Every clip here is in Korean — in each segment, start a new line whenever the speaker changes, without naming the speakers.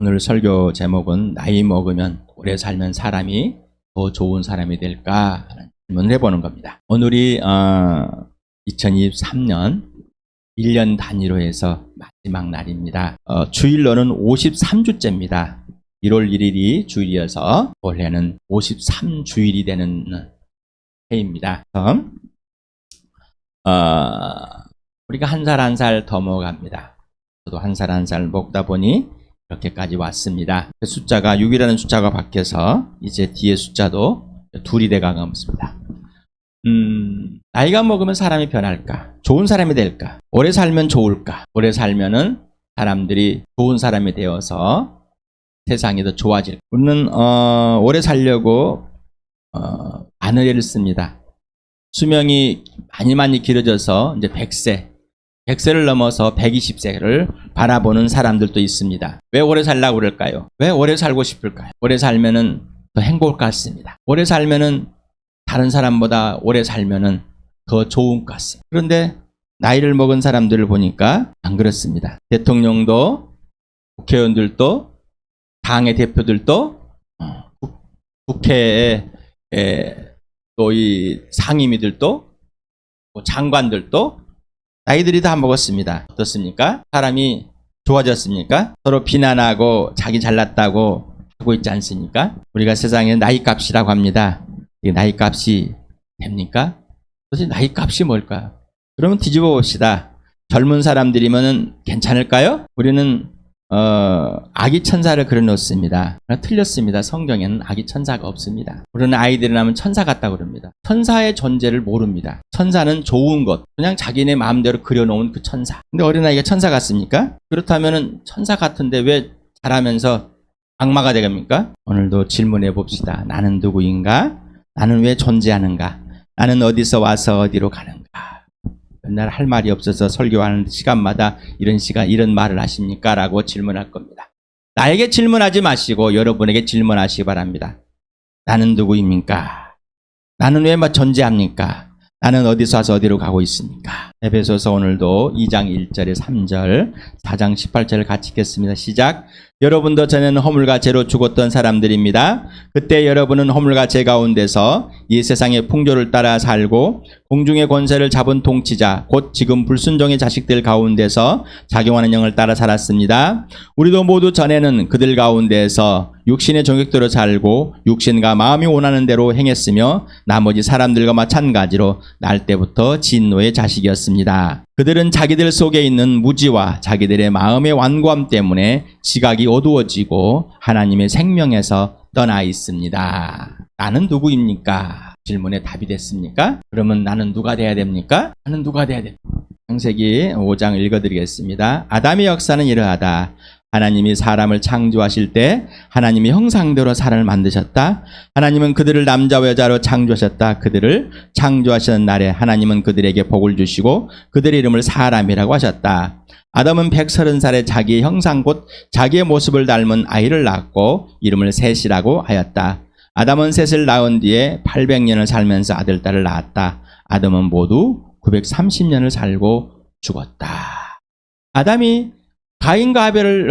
오늘 설교 제목은 나이 먹으면 오래 살면 사람이 더 좋은 사람이 될까 하는 질문을 해보는 겁니다. 오늘이 2023년 1년 단위로 해서 마지막 날입니다. 주일로는 53주째입니다. 1월 1일이 주일이어서 올해는 53주일이 되는 해입니다. 우리가 한 살 한 살 더 먹어갑니다. 저도 한 살 한 살 먹다 보니 이렇게까지 왔습니다. 그 숫자가 6이라는 숫자가 바뀌어서 이제 뒤에 숫자도 2이 돼가고 있습니다. 나이가 먹으면 사람이 변할까? 좋은 사람이 될까? 오래 살면 좋을까? 오래 살면은 사람들이 좋은 사람이 되어서 세상이 더 좋아질까? 우리는 오래 살려고 바늘을 씁니다. 수명이 많이 길어져서 이제 100세를 넘어서 120세를 바라보는 사람들도 있습니다. 왜 오래 살라고 그럴까요? 왜 오래 살고 싶을까요? 오래 살면은 더 행복할 것 같습니다. 오래 살면은 다른 사람보다 오래 살면은 더 좋은 것 같습니다. 그런데 나이를 먹은 사람들을 보니까 안 그렇습니다. 대통령도, 국회의원들도, 당의 대표들도, 국회에 또 이 상임위들도, 장관들도 나이들이 다 먹었습니다. 어떻습니까? 사람이 좋아졌습니까? 서로 비난하고 자기 잘났다고 하고 있지 않습니까? 우리가 세상에 나이값이라고 합니다. 이 나이값이 됩니까? 도대체 나이값이 뭘까요? 그러면 뒤집어 봅시다. 젊은 사람들이면 괜찮을까요? 우리는 아기 천사를 그려놓습니다. 틀렸습니다. 성경에는 아기 천사가 없습니다. 우리는 아이들이 나면 천사 같다고 그럽니다. 천사의 존재를 모릅니다. 천사는 좋은 것, 그냥 자기네 마음대로 그려놓은 그 천사. 근데 어린아이가 천사 같습니까? 그렇다면 천사 같은데 왜 자라면서 악마가 되갑니까? 오늘도 질문해 봅시다. 나는 누구인가? 나는 왜 존재하는가? 나는 어디서 와서 어디로 가는가? 맨날 할 말이 없어서 설교하는 시간마다 이런 말을 하십니까? 라고 질문할 겁니다. 나에게 질문하지 마시고 여러분에게 질문하시기 바랍니다. 나는 누구입니까? 나는 왜 존재합니까? 나는 어디서 와서 어디로 가고 있습니까? 에베소서 오늘도 2장 1절에 3절, 4장 18절을 같이 읽겠습니다. 시작. 여러분도 전에는 허물과 죄로 죽었던 사람들입니다. 그때 여러분은 허물과 죄 가운데서 이 세상의 풍조를 따라 살고 공중의 권세를 잡은 통치자 곧 지금 불순종의 자식들 가운데서 작용하는 영을 따라 살았습니다. 우리도 모두 전에는 그들 가운데서 육신의 종격대로 살고 육신과 마음이 원하는 대로 행했으며 나머지 사람들과 마찬가지로 날 때부터 진노의 자식이었습니다. 그들은 자기들 속에 있는 무지와 자기들의 마음의 완고함 때문에 시각이 어두워지고 하나님의 생명에서 떠나 있습니다. 나는 누구입니까? 질문에 답이 됐습니까? 그러면 나는 누가 돼야 됩니까? 나는 누가 돼야 됩니까? 창세기 5장 읽어드리겠습니다. 아담의 역사는 이러하다. 하나님이 사람을 창조하실 때 하나님이 형상대로 사람을 만드셨다. 하나님은 그들을 남자와 여자로 창조하셨다. 그들을 창조하시는 날에 하나님은 그들에게 복을 주시고 그들의 이름을 사람이라고 하셨다. 아담은 130살에 자기의 형상 곧 자기의 모습을 닮은 아이를 낳았고 이름을 셋이라고 하였다. 아담은 셋을 낳은 뒤에 800년을 살면서 아들, 딸을 낳았다. 아담은 모두 930년을 살고 죽었다. 아담이 가인과 아벨을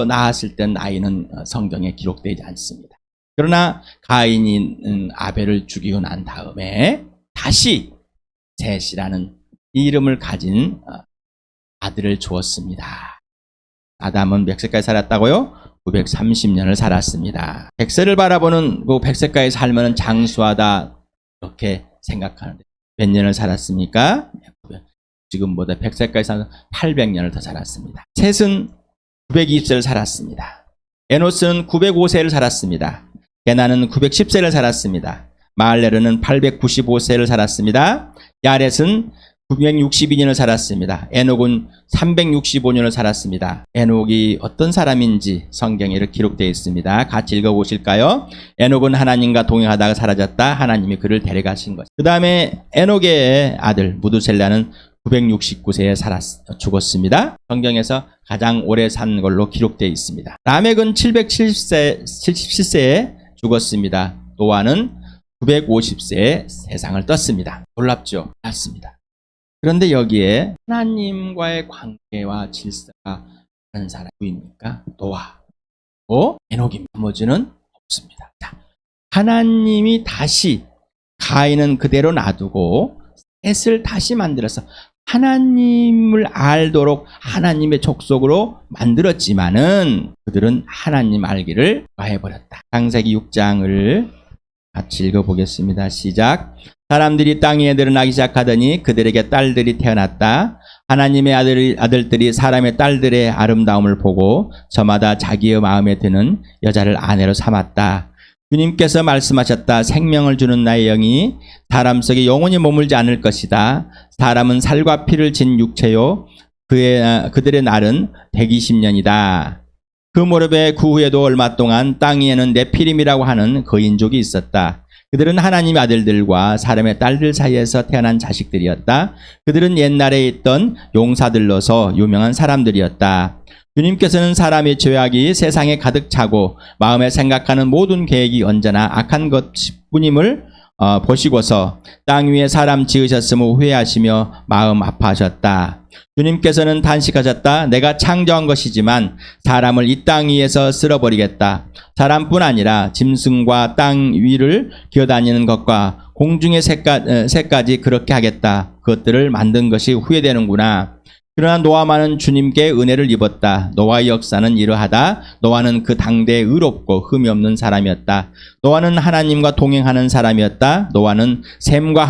낳았을 때 나이는 성경에 기록되지 않습니다. 그러나 가인이 아벨을 죽이고 난 다음에 다시 셋이라는 이름을 가진 아들을 주었습니다. 아담은 몇 세까지 살았다고요? 930년을 살았습니다. 100세를 바라보는 그 100세까지 살면 장수하다 이렇게 생각하는데 몇 년을 살았습니까? 지금보다 100세까지 살아서 800년을 더 살았습니다. 셋은 920세를 살았습니다. 에노스는 905세를 살았습니다. 게나는 910세를 살았습니다. 마할레르는 895세를 살았습니다. 야렛은 962년을 살았습니다. 에녹은 365년을 살았습니다. 에녹이 어떤 사람인지 성경에 이렇게 기록되어 있습니다. 같이 읽어보실까요? 에녹은 하나님과 동행하다가 사라졌다. 하나님이 그를 데려가신 것. 그 다음에 에녹의 아들 무두셀라는 969세에 죽었습니다. 성경에서 가장 오래 산 걸로 기록되어 있습니다. 라멕은 77세에 죽었습니다. 노아는 950세에 세상을 떴습니다. 놀랍죠? 맞습니다. 그런데 여기에 하나님과의 관계와 질서가 다른 사람이 누구입니까? 노아. 에녹입니다. 나머지는 없습니다. 자, 하나님이 다시 가인은 그대로 놔두고 셋을 다시 만들어서 하나님을 알도록 하나님의 족속으로 만들었지만은 그들은 하나님 알기를 과해버렸다. 창세기 6장을 같이 읽어보겠습니다. 시작. 사람들이 땅 위에 늘어나기 시작하더니 그들에게 딸들이 태어났다. 하나님의 아들들이 사람의 딸들의 아름다움을 보고 저마다 자기의 마음에 드는 여자를 아내로 삼았다. 주님께서 말씀하셨다. 생명을 주는 나의 영이 사람 속에 영원히 머물지 않을 것이다. 사람은 살과 피를 진 육체요. 그들의 날은 120년이다. 그 무렵에 그 후에도 얼마 동안 땅 위에는 네피림이라고 하는 거인족이 있었다. 그들은 하나님의 아들들과 사람의 딸들 사이에서 태어난 자식들이었다. 그들은 옛날에 있던 용사들로서 유명한 사람들이었다. 주님께서는 사람의 죄악이 세상에 가득 차고 마음에 생각하는 모든 계획이 언제나 악한 것뿐임을 보시고서 땅 위에 사람 지으셨음을 후회하시며 마음 아파하셨다. 주님께서는 단식하셨다. 내가 창조한 것이지만 사람을 이 땅 위에서 쓸어버리겠다. 사람뿐 아니라 짐승과 땅 위를 기어다니는 것과 공중의 새까지 그렇게 하겠다. 그것들을 만든 것이 후회되는구나. 그러나 노아만은 주님께 은혜를 입었다. 노아의 역사는 이러하다. 노아는 그 당대에 의롭고 흠이 없는 사람이었다. 노아는 하나님과 동행하는 사람이었다. 노아는 셈과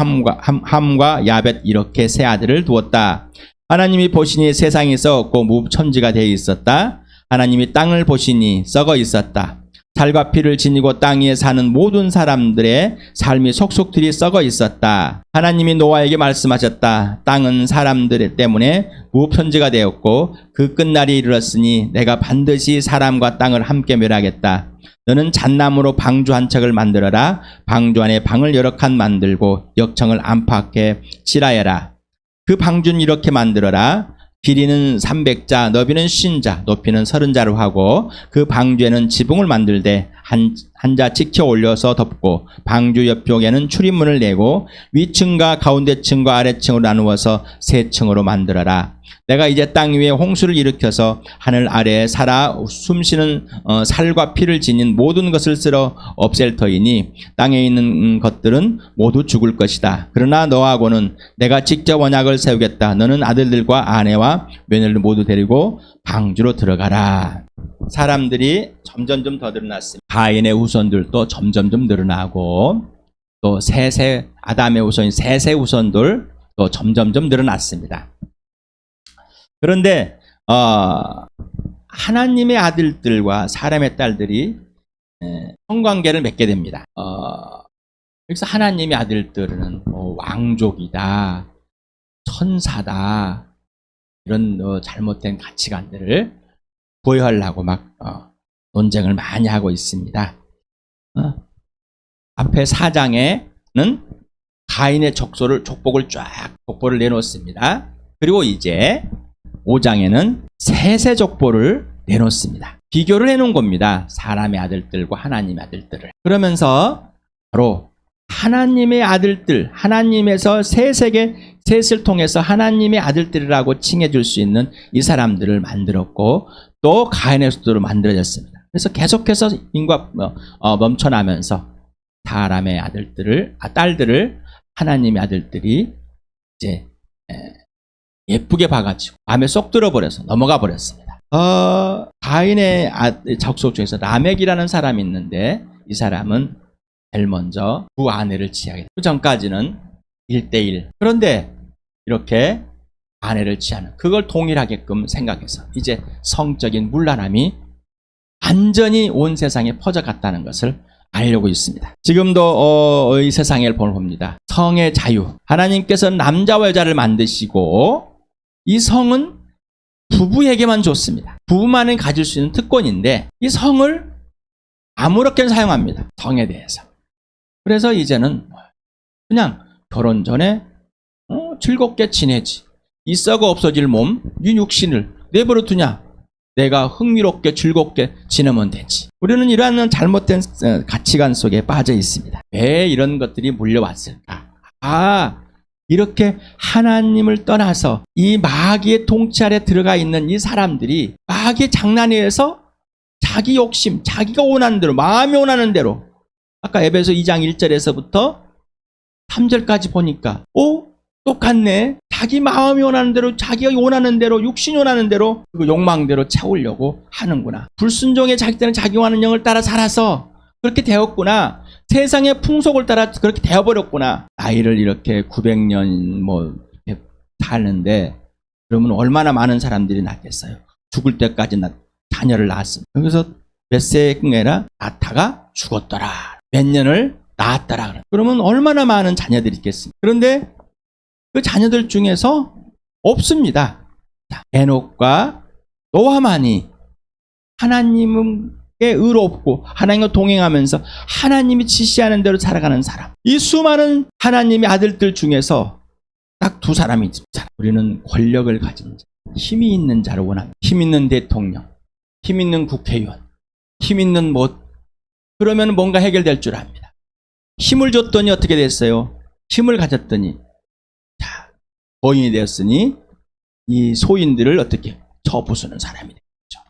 함과 야벳 이렇게 세 아들을 두었다. 하나님이 보시니 세상이 썩었고 무천지가 되어 있었다. 하나님이 땅을 보시니 썩어 있었다. 살과 피를 지니고 땅 위에 사는 모든 사람들의 삶이 속속들이 썩어 있었다. 하나님이 노아에게 말씀하셨다. 땅은 사람들 때문에 무천지가 되었고 그 끝날이 이르렀으니 내가 반드시 사람과 땅을 함께 멸하겠다. 너는 잣나무로 방주 한 척을 만들어라. 방주 안에 방을 여러 칸 만들고 역청을 안팎에 칠하여라. 그 방주는 이렇게 만들어라. 길이는 300자, 너비는 50자, 높이는 30자로 하고 그 방주에는 지붕을 만들되 한 자 지켜 올려서 덮고 방주 옆쪽에는 출입문을 내고 위층과 가운데층과 아래층으로 나누어서 세 층으로 만들어라. 내가 이제 땅 위에 홍수를 일으켜서 하늘 아래에 살아 숨쉬는 살과 피를 지닌 모든 것을 쓸어 없앨 터이니 땅에 있는 것들은 모두 죽을 것이다. 그러나 너하고는 내가 직접 언약을 세우겠다. 너는 아들들과 아내와 며느리를 모두 데리고 방주로 들어가라. 사람들이 점점점 더 늘어났습니다. 가인의 후손들도 점점점 늘어나고 또 아담의 후손인 셋의 후손들 또 점점점 늘어났습니다. 그런데 하나님의 아들들과 사람의 딸들이 성관계를 맺게 됩니다. 그래서 하나님의 아들들은 왕족이다, 천사다 이런 잘못된 가치관들을 보여하려고 막 논쟁을 많이 하고 있습니다. 앞에 4장에는 가인의 족보를 내놓습니다. 그리고 이제 5장에는 셋의 족보를 내놓습니다. 비교를 해놓은 겁니다. 사람의 아들들과 하나님의 아들들을. 그러면서 바로 하나님의 아들들, 하나님에서 셋을 통해서 하나님의 아들들이라고 칭해줄 수 있는 이 사람들을 만들었고 또 가인의 수도로 만들어졌습니다. 그래서 계속해서 인과 넘쳐나면서 사람의 딸들을 하나님의 아들들이 이제 예쁘게 봐가지고 마음에 쏙 들어버려서 넘어가 버렸습니다. 가인의 족속 중에서 라멕이라는 사람이 있는데 이 사람은 제일 먼저 두 아내를 취하게 됩니다. 그 전까지는 1대1. 그런데 이렇게 아내를 취하는 그걸 동일하게끔 생각해서 이제 성적인 문란함이 완전히 온 세상에 퍼져갔다는 것을 알려고 있습니다. 지금도 이 세상을 봅니다. 성의 자유. 하나님께서는 남자와 여자를 만드시고 이 성은 부부에게만 줬습니다. 부부만이 가질 수 있는 특권인데 이 성을 아무렇게나 사용합니다. 성에 대해서. 그래서 이제는 그냥 결혼 전에 즐겁게 지내지. 이 썩어 없어질 몸, 이 육신을 내버려 두냐. 내가 흥미롭게 즐겁게 지내면 되지. 우리는 이러한 잘못된 가치관 속에 빠져 있습니다. 왜 이런 것들이 물려왔을까? 이렇게 하나님을 떠나서 이 마귀의 통치 아래 들어가 있는 이 사람들이 마귀의 장난에 의해서 자기 욕심, 자기가 원하는 대로, 마음이 원하는 대로. 아까 에베소 2장 1절에서부터 3절까지 보니까 똑같네. 자기 마음이 원하는 대로, 자기가 원하는 대로, 육신이 원하는 대로, 그 욕망대로 채우려고 하는구나. 불순종의 자기 때는 자기 원하는 영을 따라 살아서 그렇게 되었구나. 세상의 풍속을 따라 그렇게 되어버렸구나. 나이를 이렇게 900년 이렇게 사는데 그러면 얼마나 많은 사람들이 낳겠어요. 죽을 때까지 자녀를 낳았습니다. 여기서 몇 세가 낳다가 죽었더라. 몇 년을 낳았더라. 그러면 얼마나 많은 자녀들이 있겠습니까? 그런데 그 자녀들 중에서 없습니다. 에녹과 노아만이 하나님께 의롭고 하나님과 동행하면서 하나님이 지시하는 대로 살아가는 사람. 이 수많은 하나님의 아들들 중에서 딱 두 사람이 있습니다. 우리는 권력을 가진 자, 힘이 있는 자를 원합니다. 힘 있는 대통령, 힘 있는 국회의원, 힘 있는 그러면 뭔가 해결될 줄 압니다. 힘을 줬더니 어떻게 됐어요? 힘을 가졌더니 거인이 되었으니 이 소인들을 어떻게 쳐부수는 사람이 되죠.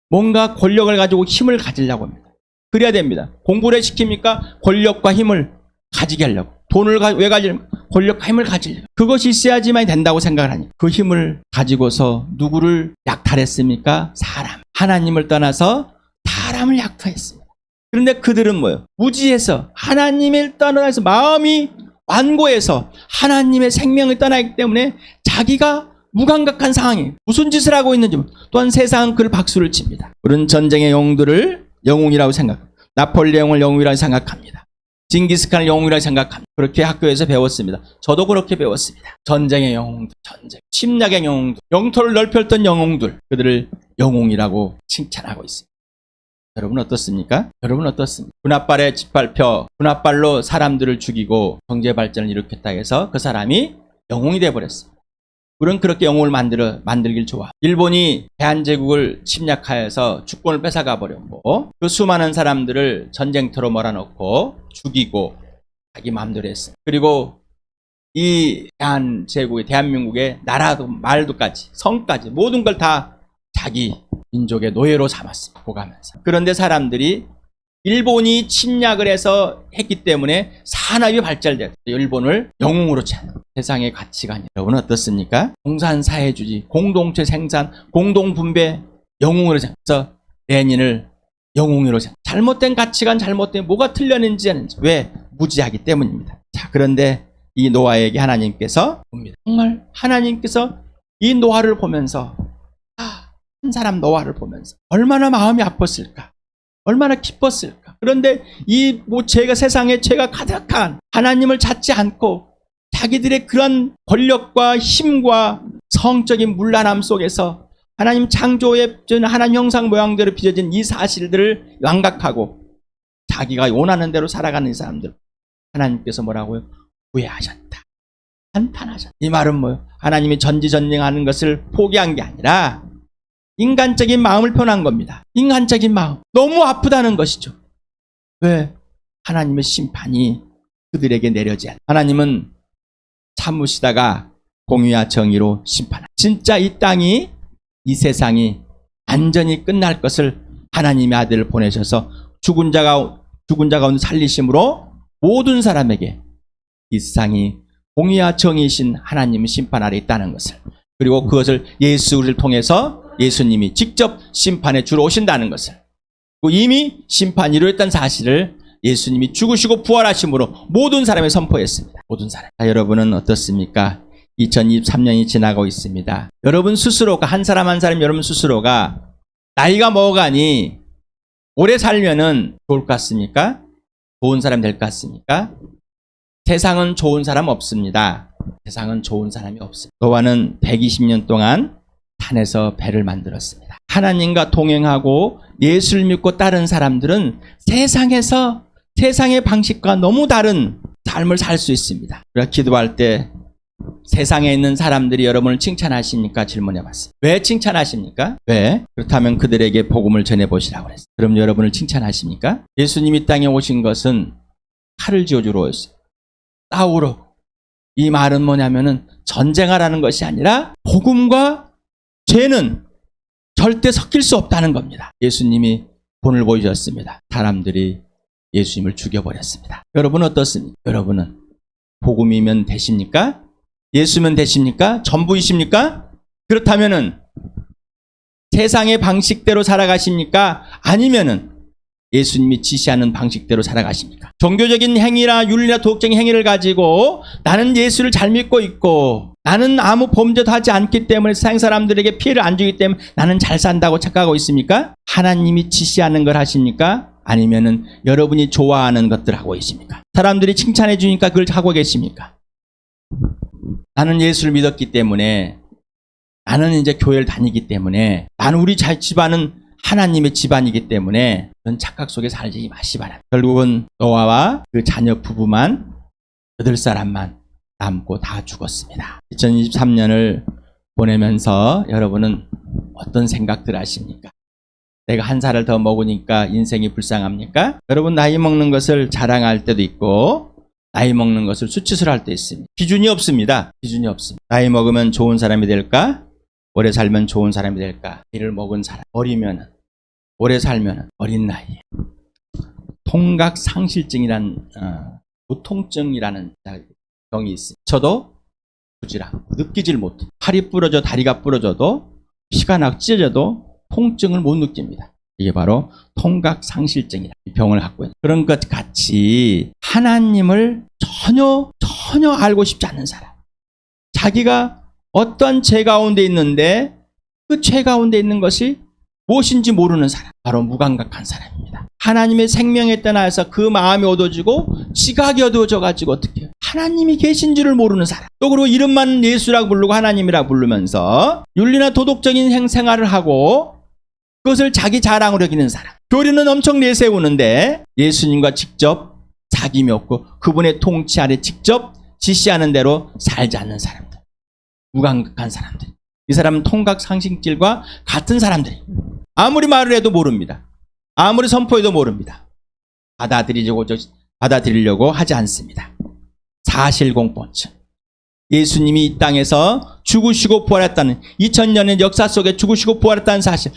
뭔가 권력을 가지고 힘을 가지려고 합니다. 그래야 됩니다. 공부를 시킵니까? 권력과 힘을 가지게 하려고. 돈을 왜 가지려면 권력과 힘을 가지려고. 그것이 있어야지만 된다고 생각을 하니 그 힘을 가지고서 누구를 약탈했습니까? 사람. 하나님을 떠나서 사람을 약탈했습니다. 그런데 그들은 뭐예요? 무지해서 하나님을 떠나서 마음이 완고해서 하나님의 생명을 떠나기 때문에 자기가 무감각한 상황이에요. 무슨 짓을 하고 있는지 또한 세상은 그를 박수를 칩니다. 우리는 전쟁의 영웅들을 영웅이라고 생각합니다. 나폴레옹을 영웅이라고 생각합니다. 징기스칸을 영웅이라고 생각합니다. 그렇게 학교에서 배웠습니다. 저도 그렇게 배웠습니다. 전쟁의 영웅들, 침략의 영웅들, 영토를 넓혔던 영웅들, 그들을 영웅이라고 칭찬하고 있습니다. 여러분 어떻습니까? 여러분 어떻습니까? 군홧발에 짓밟혀 군홧발로 사람들을 죽이고 경제 발전을 일으켰다 해서 그 사람이 영웅이 되어버렸습니다. 우리는 그렇게 영웅을 만들길 좋아. 일본이 대한제국을 침략하여서 주권을 뺏어가 버렸고 그 수많은 사람들을 전쟁터로 몰아넣고 죽이고 자기 마음대로 했습니다. 그리고 이 대한민국의 나라도 말도까지 성까지 모든 걸 다 자기 민족의 노예로 삼았습니다. 보가면서. 그런데 사람들이 일본이 침략을 해서 했기 때문에 산업이 발달됐어요. 일본을 영웅으로 찾는 세상의 가치관이. 여러분 어떻습니까? 공산사회주의, 공동체 생산, 공동분배 영웅으로 찾아서 레닌을 영웅으로 찾는. 잘못된 가치관, 잘못된 뭐가 틀렸는지 하는지. 왜? 무지하기 때문입니다. 자, 그런데 이 노아에게 하나님께서 봅니다. 정말 하나님께서 이 노아를 보면서 한 사람 노아를 보면서 얼마나 마음이 아팠을까? 얼마나 기뻤을까? 그런데 이 죄가 세상에 죄가 가득한 하나님을 찾지 않고 자기들의 그런 권력과 힘과 성적인 문란함 속에서 하나님 창조의 하나님 형상 모양대로 빚어진 이 사실들을 완각하고 자기가 원하는 대로 살아가는 이 사람들 하나님께서 뭐라고요? 후회하셨다. 한탄하셨다. 이 말은 뭐예요? 하나님이 전지전능하는 것을 포기한 게 아니라 인간적인 마음을 표현한 겁니다. 인간적인 마음. 너무 아프다는 것이죠. 왜? 하나님의 심판이 그들에게 내려져야 돼. 하나님은 참으시다가 공의와 정의로 심판합니다. 진짜 이 땅이, 이 세상이 완전히 끝날 것을 하나님의 아들을 보내셔서 죽은 자 가운데 살리심으로 모든 사람에게 이 세상이 공의와 정의이신 하나님의 심판 아래 있다는 것을, 그리고 그것을 예수를 통해서 예수님이 직접 심판에 주러 오신다는 것을, 이미 심판이 이루어졌다는 사실을 예수님이 죽으시고 부활하심으로 모든 사람에 선포했습니다. 모든 사람. 자, 여러분은 어떻습니까? 2023년이 지나고 있습니다. 여러분 스스로가, 한 사람 한 사람 여러분 스스로가 나이가 먹어가니 오래 살면은 좋을 것 같습니까? 좋은 사람 될 것 같습니까? 세상은 좋은 사람 없습니다. 세상은 좋은 사람이 없습니다. 노아는 120년 동안 산에서 배를 만들었습니다. 하나님과 동행하고 예수를 믿고 따른 사람들은 세상에서 세상의 방식과 너무 다른 삶을 살 수 있습니다. 우리가 기도할 때 세상에 있는 사람들이 여러분을 칭찬하십니까? 질문해 봤습니다. 왜 칭찬하십니까? 왜? 그렇다면 그들에게 복음을 전해보시라고 그랬어요. 그럼 여러분을 칭찬하십니까? 예수님이 땅에 오신 것은 칼을 쥐어주러 오셨어요. 싸우러. 이 말은 뭐냐면은 전쟁하라는 것이 아니라 복음과 죄는 절대 섞일 수 없다는 겁니다. 예수님이 본을 보이셨습니다. 사람들이 예수님을 죽여버렸습니다. 여러분 어떻습니까? 여러분은 복음이면 되십니까? 예수면 되십니까? 전부이십니까? 그렇다면은 세상의 방식대로 살아가십니까? 아니면은 예수님이 지시하는 방식대로 살아가십니까? 종교적인 행위나 윤리나 도덕적인 행위를 가지고 나는 예수를 잘 믿고 있고 나는 아무 범죄도 하지 않기 때문에 세상 사람들에게 피해를 안 주기 때문에 나는 잘 산다고 착각하고 있습니까? 하나님이 지시하는 걸 하십니까? 아니면은 여러분이 좋아하는 것들 하고 계십니까? 사람들이 칭찬해 주니까 그걸 하고 계십니까? 나는 예수를 믿었기 때문에 나는 이제 교회를 다니기 때문에 나는 우리 집안은 하나님의 집안이기 때문에 그런 착각 속에 살지 마시 바랍니다. 결국은 노아와 그 자녀 부부만 8사람만 남고 다 죽었습니다. 2023년을 보내면서 여러분은 어떤 생각들 하십니까? 내가 한 살을 더 먹으니까 인생이 불쌍합니까? 여러분 나이 먹는 것을 자랑할 때도 있고 나이 먹는 것을 수치스러워할 때 있습니다. 기준이 없습니다. 기준이 없습니다. 나이 먹으면 좋은 사람이 될까? 오래 살면 좋은 사람이 될까? 나이를 먹은 사람, 어리면 오래 살면 어린 나이에 통각상실증이라는 무통증이라는 병이 있습니다. 저도 부지랑 느끼질 못해. 팔이 부러져 다리가 부러져도 피가 나고 찢어져도 통증을 못 느낍니다. 이게 바로 통각상실증이라는 병을 갖고 있는 그런 것 같이 하나님을 전혀 알고 싶지 않는 사람, 자기가 어떠한 죄 가운데 있는데 그 죄 가운데 있는 것이 무엇인지 모르는 사람, 바로 무감각한 사람입니다. 하나님의 생명에 떠나서 그 마음이 어두워지고 지각이 어두워져가지고 어떻게 해요? 하나님이 계신 줄을 모르는 사람. 또 그리고 이름만 예수라고 부르고 하나님이라고 부르면서 윤리나 도덕적인 생활을 하고 그것을 자기 자랑으로 여기는 사람. 교리는 엄청 내세우는데 예수님과 직접 사귐이 없고 그분의 통치 아래 직접 지시하는 대로 살지 않는 사람들. 무감각한 사람들. 이 사람은 통각상실질과 같은 사람들이 아무리 말을 해도 모릅니다. 아무리 선포해도 모릅니다. 받아들이려고 하지 않습니다. 사실공포증. 예수님이 이 땅에서 죽으시고 부활했다는 2000년의 역사 속에 죽으시고 부활했다는 사실,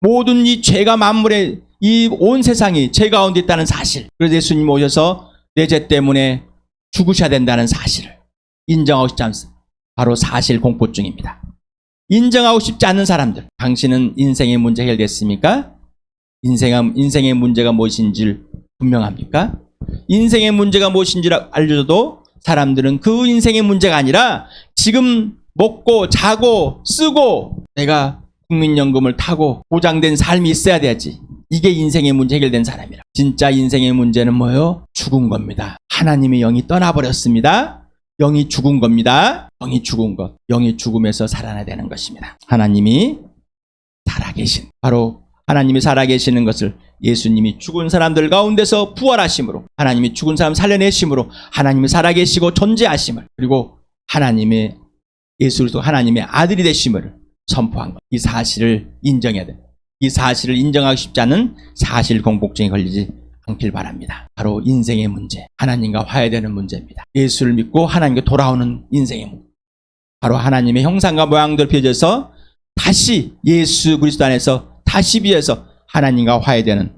모든 이 죄가 만물의 이 온 세상이 죄 가운데 있다는 사실, 그래서 예수님이 오셔서 내 죄 때문에 죽으셔야 된다는 사실을 인정하고 싶지 않습니다. 바로 사실공포증입니다. 인정하고 싶지 않는 사람들. 당신은 인생의 문제 해결됐습니까? 인생의 문제가 무엇인지 분명합니까? 인생의 문제가 무엇인지를 알려줘도 사람들은 그 인생의 문제가 아니라 지금 먹고 자고 쓰고 내가 국민연금을 타고 보장된 삶이 있어야 돼야지. 이게 인생의 문제 해결된 사람이라. 진짜 인생의 문제는 뭐예요? 죽은 겁니다. 하나님의 영이 떠나버렸습니다. 영이 죽은 겁니다. 영이 죽은 것. 영이 죽음에서 살아나야 되는 것입니다. 하나님이 살아계신, 바로 하나님이 살아계시는 것을 예수님이 죽은 사람들 가운데서 부활하심으로, 하나님이 죽은 사람 살려내심으로, 하나님이 살아계시고 존재하심을, 그리고 하나님의 예수 그리스도 하나님의 아들이 되심을 선포한 것. 이 사실을 인정해야 돼. 이 사실을 인정하기 쉽지 않은 사실 공복증에 걸리지 않길 바랍니다. 바로 인생의 문제, 하나님과 화해되는 문제입니다. 예수를 믿고 하나님께 돌아오는 인생의 문제. 바로 하나님의 형상과 모양대로 펴져서 다시 예수 그리스도 안에서 다시 비해서 하나님과 화해되는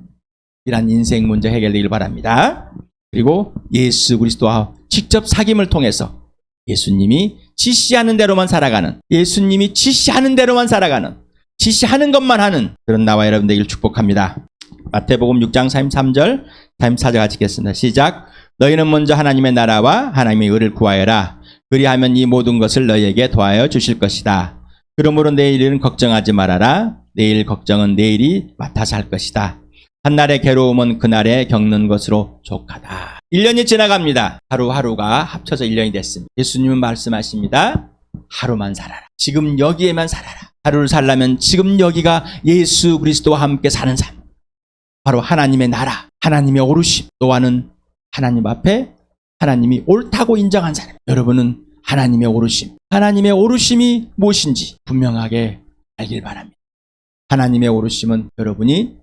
이러한 인생 문제 해결되길 바랍니다. 그리고 예수 그리스도와 직접 사귐을 통해서 예수님이 지시하는 대로만 살아가는, 예수님이 지시하는 대로만 살아가는, 지시하는 것만 하는 그런 나와 여러분 되기를 축복합니다. 마태복음 6장 33절, 34절 같이 읽겠습니다. 시작. 너희는 먼저 하나님의 나라와 하나님의 의를 구하여라. 그리하면 이 모든 것을 너희에게 더하여 주실 것이다. 그러므로 내일은 걱정하지 말아라. 내일 걱정은 내일이 맡아서 할 것이다. 한날의 괴로움은 그날에 겪는 것으로 족하다. 1년이 지나갑니다. 하루하루가 합쳐서 1년이 됐습니다. 예수님은 말씀하십니다. 하루만 살아라. 지금 여기에만 살아라. 하루를 살려면 지금 여기가 예수 그리스도와 함께 사는 삶. 바로 하나님의 나라, 하나님의 오르심. 노아는 하나님 앞에 하나님이 옳다고 인정한 사람. 여러분은 하나님의 오르심, 하나님의 오르심이 무엇인지 분명하게 알길 바랍니다. 하나님의 오르심은 여러분이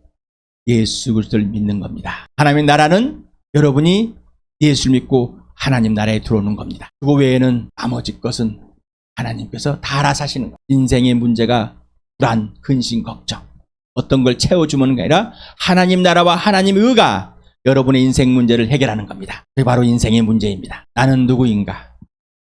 예수 그리스도를 믿는 겁니다. 하나님의 나라는 여러분이 예수를 믿고 하나님 나라에 들어오는 겁니다. 그거 외에는 나머지 것은 하나님께서 다 알아서 하시는 겁니다. 인생의 문제가 불안, 근심, 걱정. 어떤 걸 채워주는 게 아니라 하나님 나라와 하나님 의가 여러분의 인생 문제를 해결하는 겁니다. 그게 바로 인생의 문제입니다. 나는 누구인가?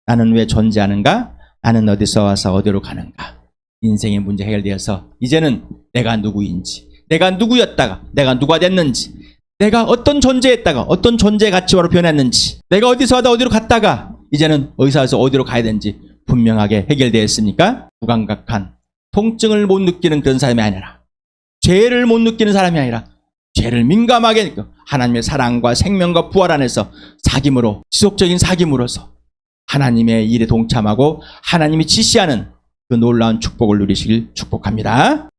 나는 왜 존재하는가? 나는 어디서 와서 어디로 가는가? 인생의 문제 해결되어서 이제는 내가 누구인지, 내가 누구였다가 내가 누가 됐는지, 내가 어떤 존재였다가 어떤 존재 가치로 변했는지, 내가 어디서 와서 어디로 갔다가 이제는 어디서 와서 어디로 가야 되는지 분명하게 해결되었습니까? 무감각한 통증을 못 느끼는 그런 사람이 아니라, 죄를 못 느끼는 사람이 아니라 죄를 민감하게 느껴 하나님의 사랑과 생명과 부활 안에서 사귐으로, 지속적인 사귐으로서 하나님의 일에 동참하고 하나님이 지시하는 그 놀라운 축복을 누리시길 축복합니다.